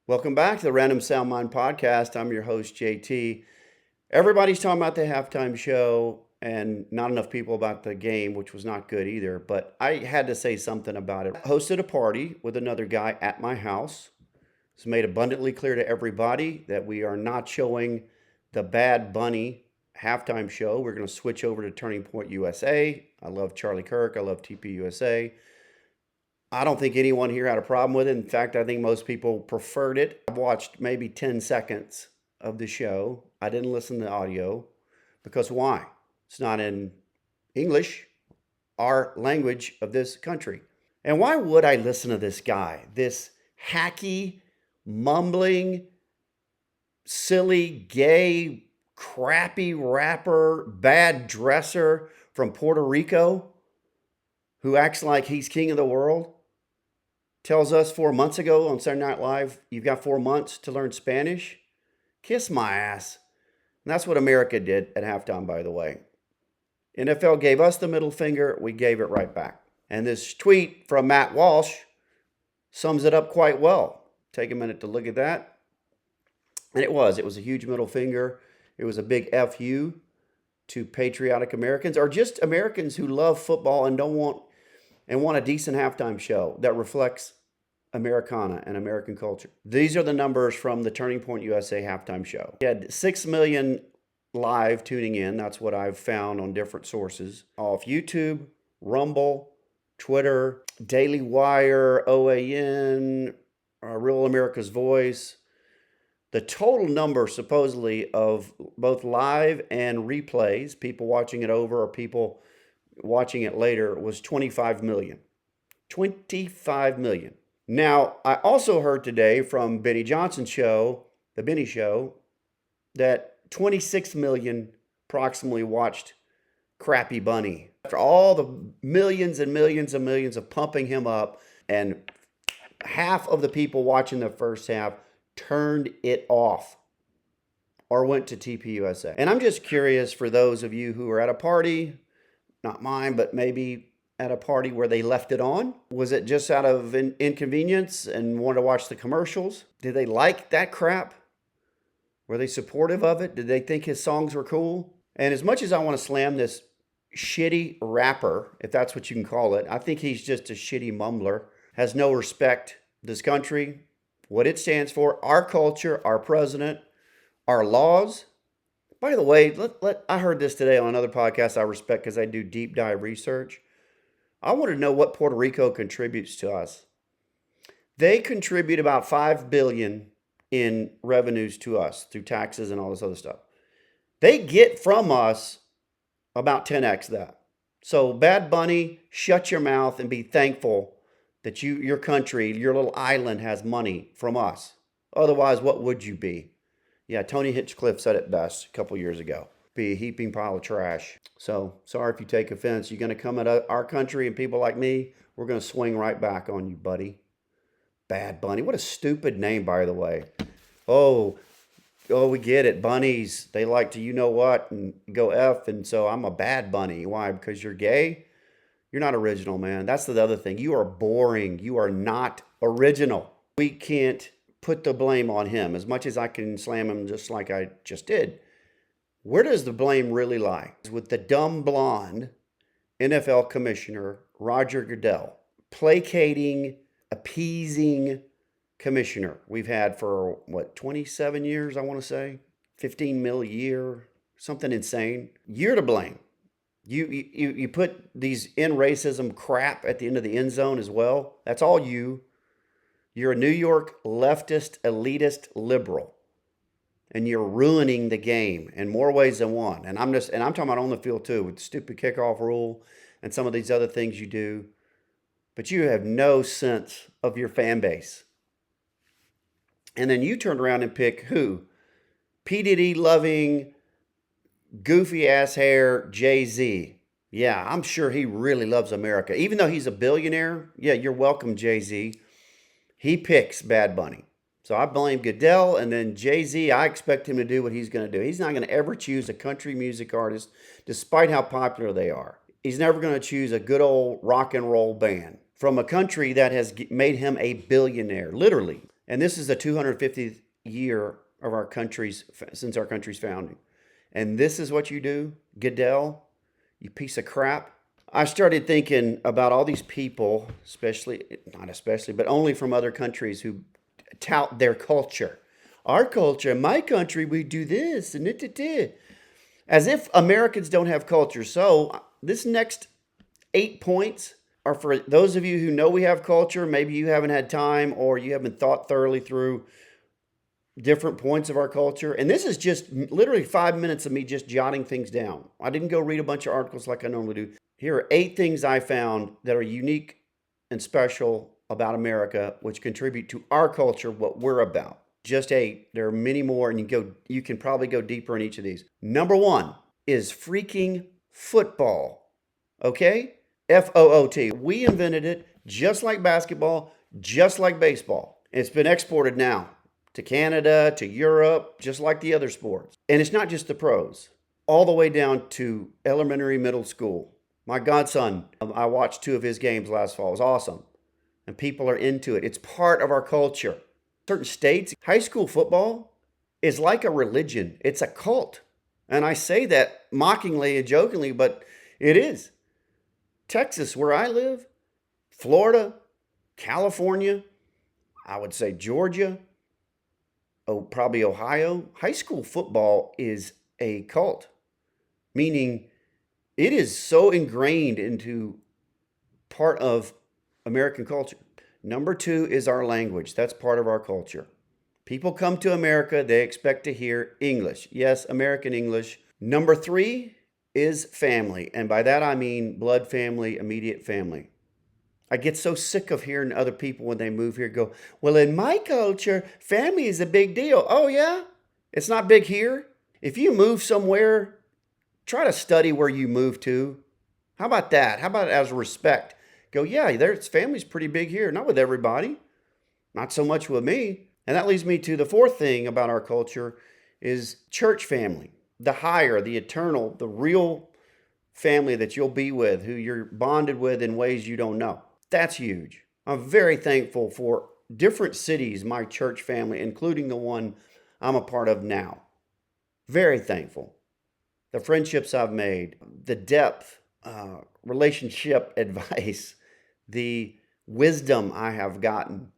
Welcome back to the Random Sound Mind Podcast. I'm your host, JT. Everybody's talking about the halftime show and not enough people about the game, which was not good either. But I had to say something about it. I hosted a party with another guy at my house. It's made abundantly clear to everybody that we are not showing the Bad Bunny halftime show. We're going to switch over to Turning Point USA. I love Charlie Kirk. I love TP USA. I don't think anyone here had a problem with it. In fact, I think most people preferred it. I've watched maybe 10 seconds of the show. I didn't listen to the audio because why? It's not in English, our language of this country. And why would I listen to this guy, this hacky, mumbling, silly, gay, crappy rapper, bad dresser from Puerto Rico who acts like he's king of the world? Tells us 4 months ago on Saturday Night Live, you've got 4 months to learn Spanish. Kiss my ass. And that's what America did at halftime, by the way. NFL gave us the middle finger. We gave it right back. And this tweet from Matt Walsh sums it up quite well. Take a minute to look at that. And it was a huge middle finger. It was a big FU to patriotic Americans, or just Americans who love football and want a decent halftime show that reflects Americana and American culture. These are the numbers from the Turning Point USA halftime show. We had 6 million live tuning in. That's what I've found on different sources. Off YouTube, Rumble, Twitter, Daily Wire, OAN, Real America's Voice. The total number supposedly of both live and replays, people watching it over or people watching it later, was 25 million. 25 million. Now, I also heard today from Benny Johnson's show, The Benny Show, that 26 million approximately watched Crappy Bunny. After all the millions and millions and millions of pumping him up, and half of the people watching the first half turned it off or went to TPUSA. And I'm just curious, for those of you who are at a party, not mine, but maybe at a party where they left it on, was it just out of inconvenience and wanted to watch the commercials? Did they like that crap? Were they supportive of it? Did they think his songs were cool? And as much as I want to slam this shitty rapper, if that's what you can call it, I think he's just a shitty mumbler, has no respect for this country, what it stands for, our culture, our president, our laws. By the way, I heard this today on another podcast I respect because I do deep dive research. I want to know what Puerto Rico contributes to us. They contribute about $5 billion in revenues to us through taxes and all this other stuff. They get from us about 10x that. So Bad Bunny, shut your mouth and be thankful that your country, your little island has money from us. Otherwise, what would you be? Yeah, Tony Hinchcliffe said it best a couple years ago. Be a heaping pile of trash. So, sorry if you take offense. You're going to come at our country and people like me, we're going to swing right back on you, buddy. Bad Bunny. What a stupid name, by the way. Oh, we get it. Bunnies, they like to you know what and go F, and so I'm a bad bunny. Why? Because you're gay? You're not original, man. That's the other thing. You are boring. You are not original. We can't put the blame on him as much as I can slam him just like I just did. Where does the blame really lie? It's with the dumb blonde NFL commissioner, Roger Goodell, placating, appeasing commissioner we've had for, 27 years, I want to say? 15 mil a year, something insane. You're to blame. You put these in racism crap at the end of the end zone as well. That's all you. You're a New York leftist, elitist liberal. And you're ruining the game in more ways than one. And I'm talking about on the field too, with the stupid kickoff rule and some of these other things you do. But you have no sense of your fan base. And then you turn around and pick who? P. Diddy loving, goofy ass hair Jay-Z. Yeah, I'm sure he really loves America. Even though he's a billionaire, yeah, you're welcome, Jay-Z. He picks Bad Bunny. So I blame Goodell, and then Jay-Z, I expect him to do what he's going to do. He's not going to ever choose a country music artist, despite how popular they are. He's never going to choose a good old rock and roll band from a country that has made him a billionaire, literally. And this is the 250th year of our country's since our country's founding. And this is what you do, Goodell, you piece of crap. I started thinking about all these people, not especially, but only from other countries who tout their culture. Our culture, my country, we do this and it. As if Americans don't have culture. So this next 8 points are for those of you who know we have culture. Maybe you haven't had time or you haven't thought thoroughly through different points of our culture. And this is just literally 5 minutes of me just jotting things down. I didn't go read a bunch of articles like I normally do. Here are 8 things I found that are unique and special about America, which contribute to our culture, what we're about. Just 8. There are many more, and you can probably go deeper in each of these. Number 1 is freaking football. Okay? FOOT. We invented it just like basketball, just like baseball. It's been exported now to Canada, to Europe, just like the other sports. And it's not just the pros, all the way down to elementary, middle school. My godson, I watched 2 of his games last fall. It was awesome. And people are into it. It's part of our culture. Certain states, high school football is like a religion. It's a cult. And I say that mockingly and jokingly, but it is. Texas, where I live, Florida, California, I would say Georgia, probably Ohio, high school football is a cult, meaning it is so ingrained into part of American culture. Number 2 is our language. That's part of our culture. People come to America, they expect to hear English. Yes, American English. Number 3 is family. And by that I mean blood family, immediate family. I get so sick of hearing other people when they move here go, well, in my culture, family is a big deal. Oh, yeah? It's not big here? If you move somewhere, try to study where you move to. How about that? How about as a respect? Go, yeah, family's pretty big here. Not with everybody. Not so much with me. And that leads me to the 4th thing about our culture is church family. The higher, the eternal, the real family that you'll be with, who you're bonded with in ways you don't know. That's huge. I'm very thankful for different cities, my church family, including the one I'm a part of now. Very thankful. The friendships I've made, the depth, relationship advice, the wisdom I have gotten,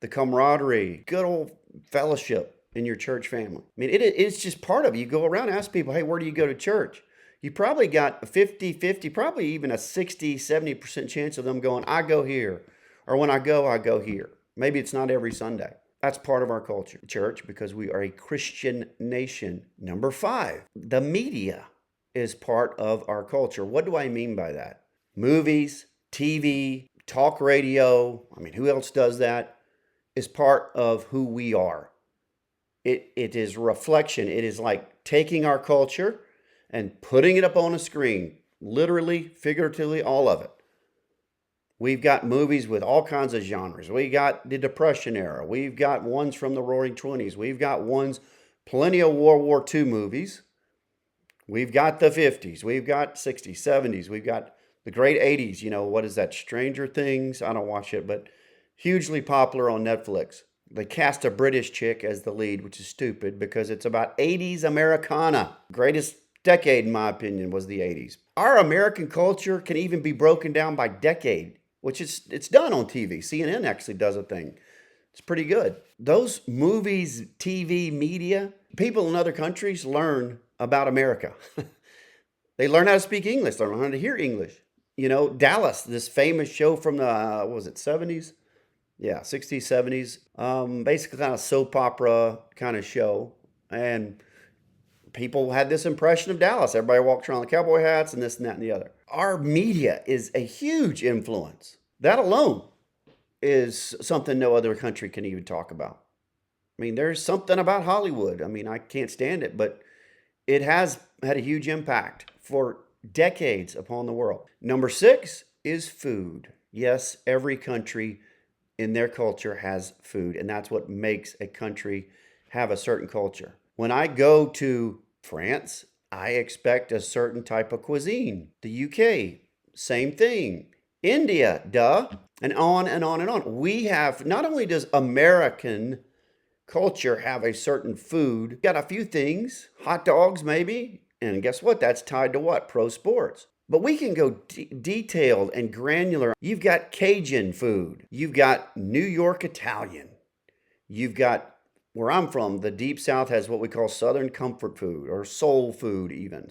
the camaraderie, good old fellowship in your church family. I mean, it's just part of it. You go around and ask people, hey, where do you go to church? You probably got a 50-50, probably even a 60-70% chance of them going, I go here. Or when I go here. Maybe it's not every Sunday. That's part of our culture, church, because we are a Christian nation. Number 5, the media is part of our culture. What do I mean by that? Movies, TV, talk radio, I mean, who else does that? Is part of who we are. It is reflection. It is like taking our culture and putting it up on a screen, literally, figuratively, all of it. We've got movies with all kinds of genres. We got the Depression era. We've got ones from the Roaring '20s. We've got plenty of World War II movies. We've got the 50s. We've got 60s, 70s. We've got the great 80s. You know, what is that? Stranger Things? I don't watch it, but hugely popular on Netflix. They cast a British chick as the lead, which is stupid because it's about 80s Americana. Greatest decade, in my opinion, was the 80s. Our American culture can even be broken down by decade, which it's done on TV. CNN actually does a thing. It's pretty good. Those movies, TV, media, people in other countries learn about America. They learn how to speak English. They learn how to hear English. You know, Dallas, this famous show from the, 70s? Yeah, 60s, 70s. Basically kind of soap opera kind of show. And people had this impression of Dallas. Everybody walked around with cowboy hats and this and that and the other. Our media is a huge influence. That alone is something no other country can even talk about. I mean, there's something about Hollywood. I mean, I can't stand it, but it has had a huge impact for decades upon the world. Number 6 is food. Yes, every country in their culture has food, and that's what makes a country have a certain culture. When I go to France, I expect a certain type of cuisine. The UK, same thing. India, duh, and on and on and on. We have, not only does American culture have a certain food, got a few things, hot dogs maybe, and guess what? That's tied to what? Pro sports. But we can go detailed and granular. You've got Cajun food. You've got New York Italian. You've got, where I'm from, the Deep South has what we call Southern comfort food or soul food even.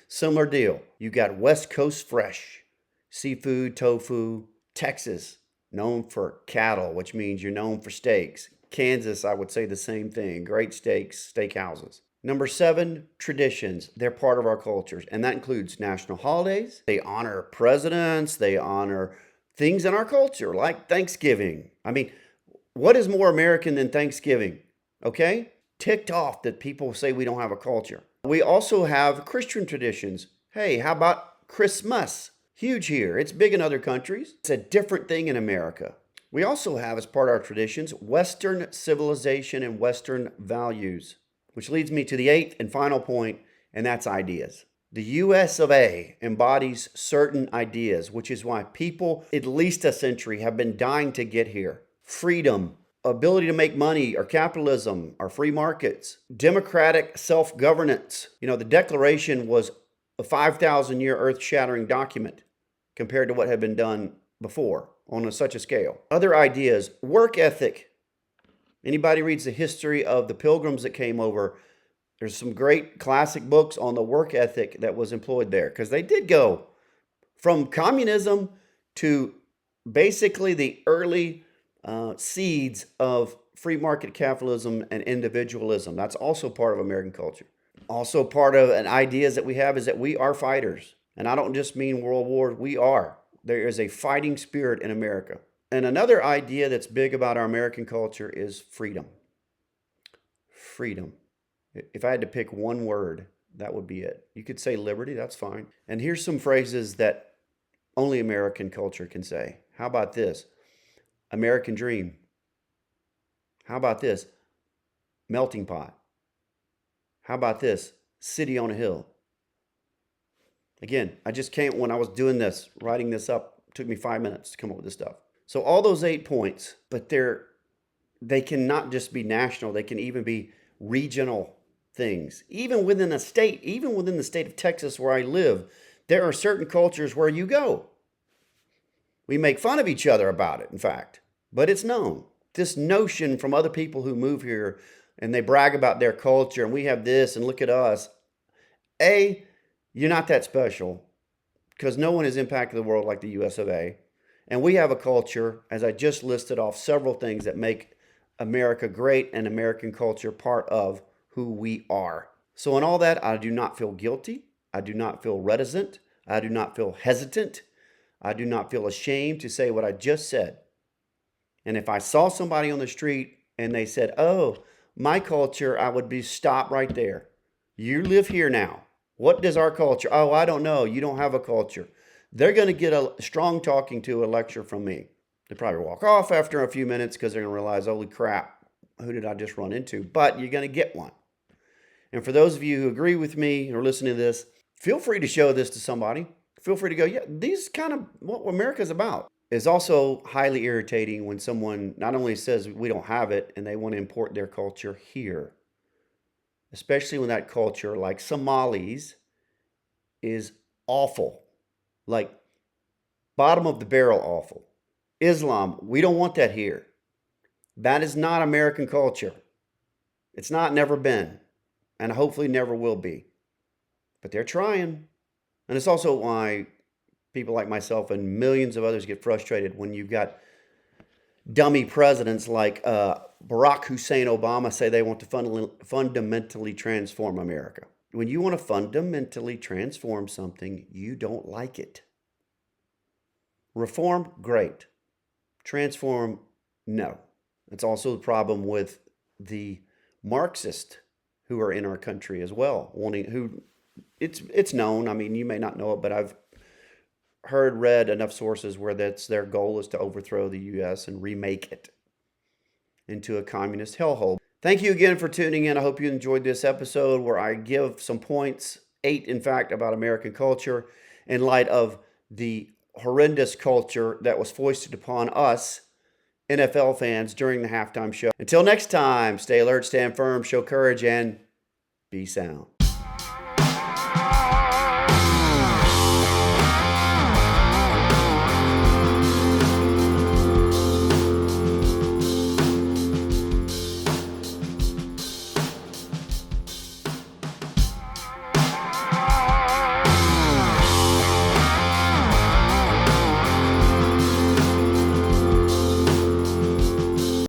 Similar deal. You've got West Coast fresh, seafood, tofu. Texas, known for cattle, which means you're known for steaks. Kansas, I would say the same thing. Great steaks, steakhouses. Number 7, traditions. They're part of our cultures, and that includes national holidays. They honor presidents. They honor things in our culture, like Thanksgiving. I mean, what is more American than Thanksgiving? Okay? Ticked off that people say we don't have a culture. We also have Christian traditions. Hey, how about Christmas? Huge here. It's big in other countries. It's a different thing in America. We also have, as part of our traditions, Western civilization and Western values, which leads me to the 8th and final point, and that's ideas. The US of A embodies certain ideas, which is why people, at least a century, have been dying to get here. Freedom, ability to make money, or capitalism, or free markets, democratic self-governance. The Declaration was a 5,000-year earth-shattering document compared to what had been done before on such a scale. Other ideas, work ethic. Anybody reads the history of the pilgrims that came over, there's some great classic books on the work ethic that was employed there, because they did go from communism to basically the early seeds of free market capitalism and individualism. That's also part of American culture. Also part of an ideas that we have is that we are fighters. And I don't just mean world wars, we are. There is a fighting spirit in America. And another idea that's big about our American culture is freedom. Freedom. If I had to pick one word, that would be it. You could say liberty, that's fine. And here's some phrases that only American culture can say. How about this? American dream. How about this? Melting pot. How about this? City on a hill. Again, I just can't, when I was doing this, writing this up, it took me 5 minutes to come up with this stuff. So all those 8 points, but they cannot just be national. They can even be regional things. Even within a state, even within the state of Texas where I live, there are certain cultures where you go. We make fun of each other about it, in fact, but it's known. This notion from other people who move here and they brag about their culture and we have this and look at us. You're not that special because no one has impacted the world like the US of A. And we have a culture, as I just listed off, several things that make America great and American culture part of who we are. So in all that, I do not feel guilty. I do not feel reticent. I do not feel hesitant. I do not feel ashamed to say what I just said. And if I saw somebody on the street and they said, oh, my culture, I would be stopped right there. You live here now. What does our culture? Oh, I don't know. You don't have a culture. They're going to get a strong talking to, a lecture from me. They probably walk off after a few minutes because they're going to realize, holy crap, who did I just run into? But you're going to get one. And for those of you who agree with me or listening to this, feel free to show this to somebody. Feel free to go, yeah, these kind of what America's about. It's also highly irritating when someone not only says we don't have it and they want to import their culture here, especially when that culture, like Somalis, is awful, like bottom of the barrel awful. Islam, we don't want that here. That is not American culture. It's not, never been, and hopefully never will be. But they're trying. And it's also why people like myself and millions of others get frustrated when you've got dummy presidents like Barack Hussein Obama say they want to fundamentally transform America. When you want to fundamentally transform something, you don't like it. Reform, great. Transform, no. It's also the problem with the Marxists who are in our country as well, it's known. I mean, you may not know it, but I've read enough sources where that's their goal is to overthrow the U.S. and remake it into a communist hellhole. Thank you again for tuning in. I hope you enjoyed this episode where I give some points, 8 in fact, about American culture in light of the horrendous culture that was foisted upon us NFL fans during the halftime show. Until next time, stay alert, stand firm, show courage, and be sound.